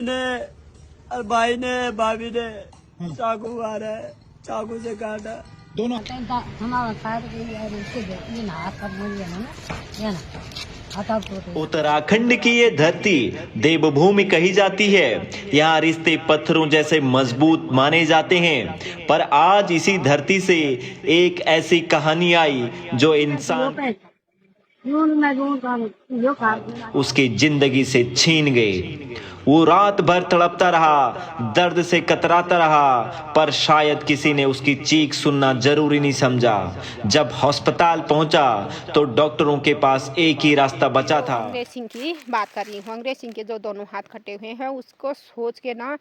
ने और भाई ने भाभी ने चाकू मारा है, चाकू से काटा दोनों। उत्तराखंड की ये धरती देवभूमि कही जाती है। यहाँ रिश्ते पत्थरों जैसे मजबूत माने जाते हैं, पर आज इसी धरती से एक ऐसी कहानी आई जो इंसान उसकी जिंदगी से छीन गए। वो रात भर तड़पता रहा, दर्द से कतराता रहा, पर शायद किसी ने उसकी चीख सुनना जरूरी नहीं समझा। जब अस्पताल पहुंचा तो डॉक्टरों के पास एक ही रास्ता बचा था। अंग्रेज सिंह की बात कर रही हूँ। अंग्रेज सिंह के जो दोनों हाथ कटे हुए हैं उसको सोच के ना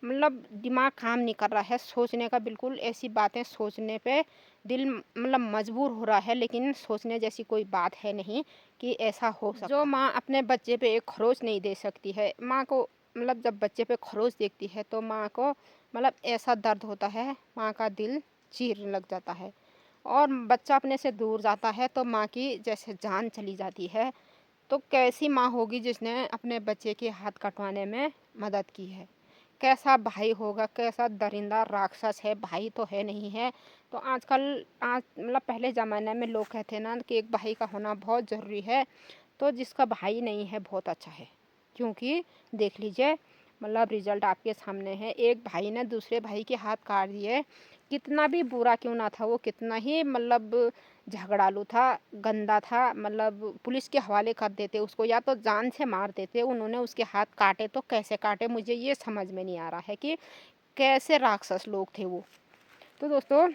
मतलब दिमाग काम नहीं कर रहा है सोचने का। बिल्कुल ऐसी बातें सोचने पे दिल मतलब मजबूर हो रहा है, लेकिन सोचने जैसी कोई बात है नहीं कि ऐसा हो सकता। जो माँ अपने बच्चे पे एक खरोच नहीं दे सकती है, माँ को मतलब जब बच्चे पे खरोच देखती है तो माँ को मतलब ऐसा दर्द होता है, माँ का दिल चीरने लग जाता है। और बच्चा अपने से दूर जाता है तो माँ की जैसे जान चली जाती है। तो कैसी माँ होगी जिसने अपने बच्चे के हाथ कटवाने में मदद की है। कैसा भाई होगा, कैसा दरिंदा राक्षस है, भाई तो है नहीं है। तो आजकल आज मतलब पहले ज़माने में लोग कहते हैं ना कि एक भाई का होना बहुत ज़रूरी है। तो जिसका भाई नहीं है बहुत अच्छा है, क्योंकि देख लीजिए मतलब रिजल्ट आपके सामने है। एक भाई ने दूसरे भाई के हाथ काट दिए, कितना भी बुरा क्यों ना था वो, कितना ही मतलब झगड़ालू था, गंदा था, मतलब पुलिस के हवाले कर देते उसको या तो जान से मार देते। उन्होंने उसके हाथ काटे तो कैसे काटे, मुझे ये समझ में नहीं आ रहा है कि कैसे राक्षस लोग थे वो। तो दोस्तों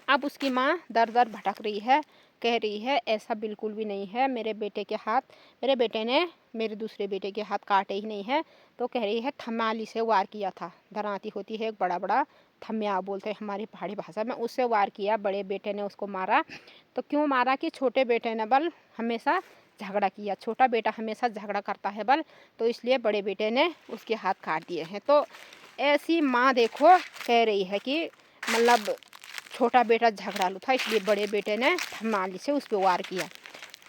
अब उसकी माँ दर दर भटक रही है, कह रही है ऐसा बिल्कुल भी नहीं है, मेरे बेटे के हाथ, मेरे बेटे ने मेरे दूसरे बेटे के हाथ काटे ही नहीं है। तो कह रही है थमाली से वार किया था। धराती होती है एक बड़ा बड़ा थम्या बोलते हैं हमारी पहाड़ी भाषा में, उससे वार किया, बड़े बेटे ने उसको मारा। तो क्यों मारा कि छोटे बेटे ने बल हमेशा झगड़ा किया, छोटा बेटा हमेशा झगड़ा करता है बल, तो इसलिए बड़े बेटे ने उसके हाथ काट दिए हैं। तो ऐसी माँ देखो कह रही है कि मतलब छोटा बेटा झगड़ालू था इसलिए बड़े बेटे ने थमाली से उस पर वार किया।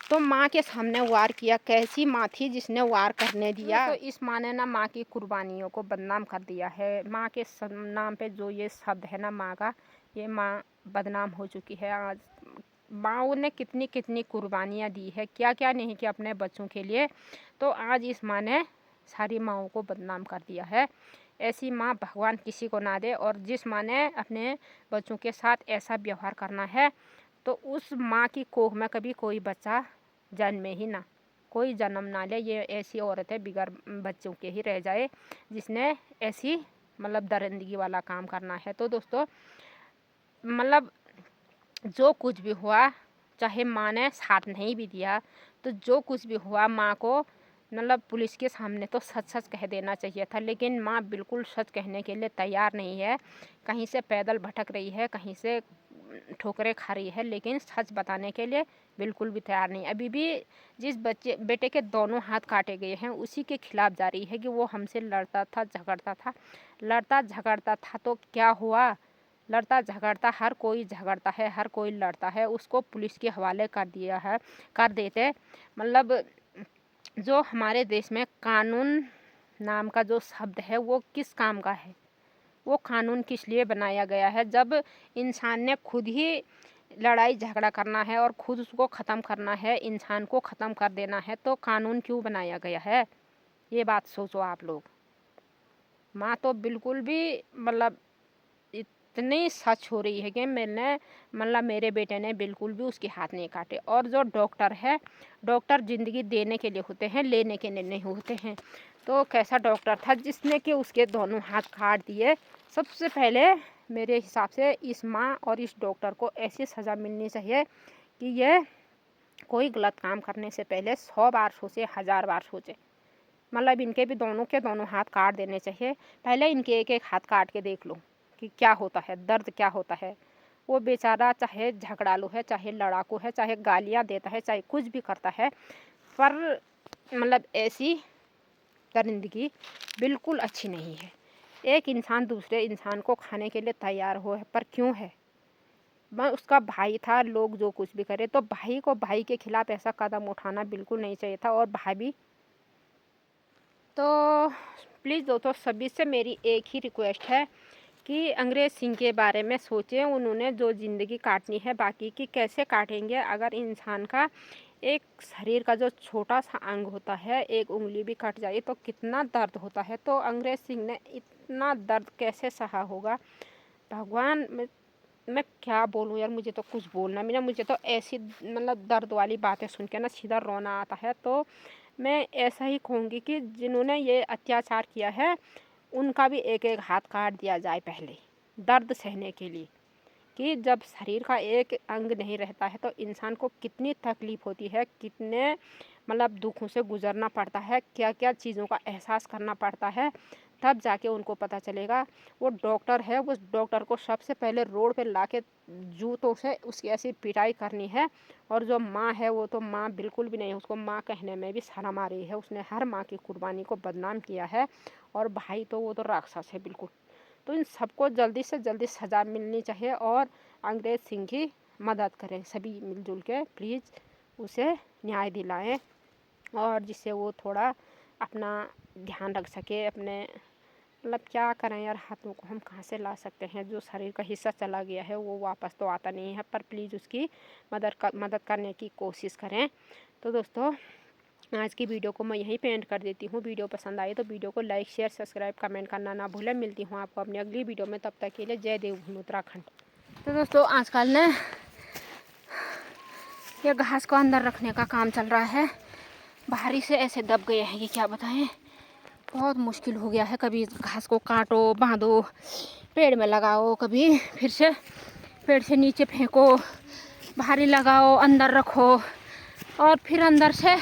तो माँ के सामने वार किया, कैसी माँ थी जिसने वार करने दिया। तो इस माँ ने ना माँ की कुर्बानियों को बदनाम कर दिया है। माँ के नाम पे जो ये शब्द है ना माँ का, ये माँ बदनाम हो चुकी है। आज माँ ने कितनी कितनी कुर्बानियाँ दी है, क्या क्या नहीं किया अपने बच्चों के लिए। तो आज इस माँ ने सारी माँओं को बदनाम कर दिया है। ऐसी माँ भगवान किसी को ना दे। और जिस माँ ने अपने बच्चों के साथ ऐसा व्यवहार करना है तो उस माँ की कोख में कभी कोई बच्चा जन्मे ही ना, कोई जन्म ना ले। ये ऐसी औरतें बिगड़ बच्चों के ही रह जाए जिसने ऐसी मतलब दरिंदगी वाला काम करना है। तो दोस्तों मतलब जो कुछ भी हुआ, चाहे माँ ने साथ नहीं भी दिया, तो जो कुछ भी हुआ माँ को मतलब पुलिस के सामने तो सच सच कह देना चाहिए था, लेकिन माँ बिल्कुल सच कहने के लिए तैयार नहीं है। कहीं से पैदल भटक रही है, कहीं से ठोकरें खा रही है, लेकिन सच बताने के लिए बिल्कुल भी तैयार नहीं। अभी भी जिस बेटे के दोनों हाथ काटे गए हैं उसी के खिलाफ जा रही है कि वो हमसे लड़ता था, झगड़ता था। लड़ता झगड़ता था तो क्या हुआ, लड़ता झगड़ता हर कोई झगड़ता है, हर कोई लड़ता है, उसको पुलिस के हवाले कर दिया है, कर देते। मतलब जो हमारे देश में कानून नाम का जो शब्द है वो किस काम का है, वो कानून किस लिए बनाया गया है। जब इंसान ने खुद ही लड़ाई झगड़ा करना है और खुद उसको ख़त्म करना है, इंसान को ख़त्म कर देना है, तो कानून क्यों बनाया गया है, ये बात सोचो आप लोग। माँ तो बिल्कुल भी मतलब इतनी सच हो रही है कि मैंने मतलब मेरे बेटे ने बिल्कुल भी उसके हाथ नहीं काटे। और जो डॉक्टर है, डॉक्टर ज़िंदगी देने के लिए होते हैं, लेने के लिए नहीं होते हैं। तो कैसा डॉक्टर था जिसने कि उसके दोनों हाथ काट दिए। सबसे पहले मेरे हिसाब से इस माँ और इस डॉक्टर को ऐसी सज़ा मिलनी चाहिए कि ये कोई गलत काम करने से पहले 100 बार सोचे, 1000 बार सोचे। मतलब इनके भी दोनों के दोनों हाथ काट देने चाहिए। पहले इनके एक एक हाथ काट के देख लो कि क्या होता है, दर्द क्या होता है। वो बेचारा चाहे झगड़ालू है, चाहे लड़ाकू है, चाहे गालियाँ देता है, चाहे कुछ भी करता है, पर मतलब ऐसी दरिंदगी बिल्कुल अच्छी नहीं है। एक इंसान दूसरे इंसान को खाने के लिए तैयार हो है, पर क्यों है। मैं उसका भाई था, लोग जो कुछ भी करे, तो भाई को भाई के खिलाफ ऐसा कदम उठाना बिल्कुल नहीं चाहिए था। और भाभी तो प्लीज़ दोस्तों सभी से मेरी एक ही रिक्वेस्ट है कि अंग्रेज़ सिंह के बारे में सोचें। उन्होंने जो ज़िंदगी काटनी है बाकी की कैसे काटेंगे। अगर इंसान का एक शरीर का जो छोटा सा अंग होता है, एक उंगली भी कट जाए तो कितना दर्द होता है। तो अंग्रेज़ सिंह ने इतना दर्द कैसे सहा होगा, भगवान। मैं क्या बोलूँ यार, मुझे तो कुछ बोलना भी ना, मुझे तो ऐसी मतलब दर्द वाली बातें सुन के ना सीधा रोना आता है। तो मैं ऐसा ही कहूँगी कि जिन्होंने ये अत्याचार किया है उनका भी एक एक हाथ काट दिया जाए पहले, दर्द सहने के लिए। कि जब शरीर का एक अंग नहीं रहता है तो इंसान को कितनी तकलीफ़ होती है, कितने मतलब दुखों से गुजरना पड़ता है, क्या क्या चीज़ों का एहसास करना पड़ता है, तब जाके उनको पता चलेगा। वो डॉक्टर है, उस डॉक्टर को सबसे पहले रोड पे लाके जूतों से उसकी ऐसी पिटाई करनी है। और जो माँ है वो तो माँ बिल्कुल भी नहीं है, उसको माँ कहने में भी शर्म आ रही है। उसने हर माँ की कुर्बानी को बदनाम किया है। और भाई तो वो तो राक्षस है बिल्कुल। तो इन सबको जल्दी से जल्दी सज़ा मिलनी चाहिए और अंग्रेज़ सिंह की मदद करें सभी मिलजुल के, प्लीज़ उसे न्याय दिलाएं। और जिससे वो थोड़ा अपना ध्यान रख सके अपने, मतलब क्या करें यार, हाथों को हम कहाँ से ला सकते हैं। जो शरीर का हिस्सा चला गया है वो वापस तो आता नहीं है, पर प्लीज़ उसकी मदद करने की कोशिश करें। तो दोस्तों आज की वीडियो को मैं यहीं पे एंड कर देती हूँ। वीडियो पसंद आई तो वीडियो को लाइक शेयर सब्सक्राइब कमेंट करना ना भूलें। मिलती हूँ आपको अपनी अगली वीडियो में, तब तक के लिए जय देवभूमि उत्तराखंड। तो दोस्तों आजकल ने ये घास को अंदर रखने का काम चल रहा है। बाहरी से ऐसे दब गए हैं, ये क्या बताएं, बहुत मुश्किल हो गया है। कभी घास को काटो, बांधो, पेड़ में लगाओ, कभी फिर से पेड़ से नीचे फेंको, बाहरी लगाओ, अंदर रखो और फिर अंदर से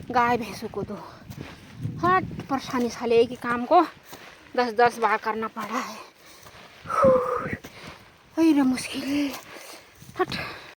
गाय भैंसों को दो। हर परेशानी साले एक ही काम को 10-10 बार करना पड़ा है। अरे मुश्किल हट।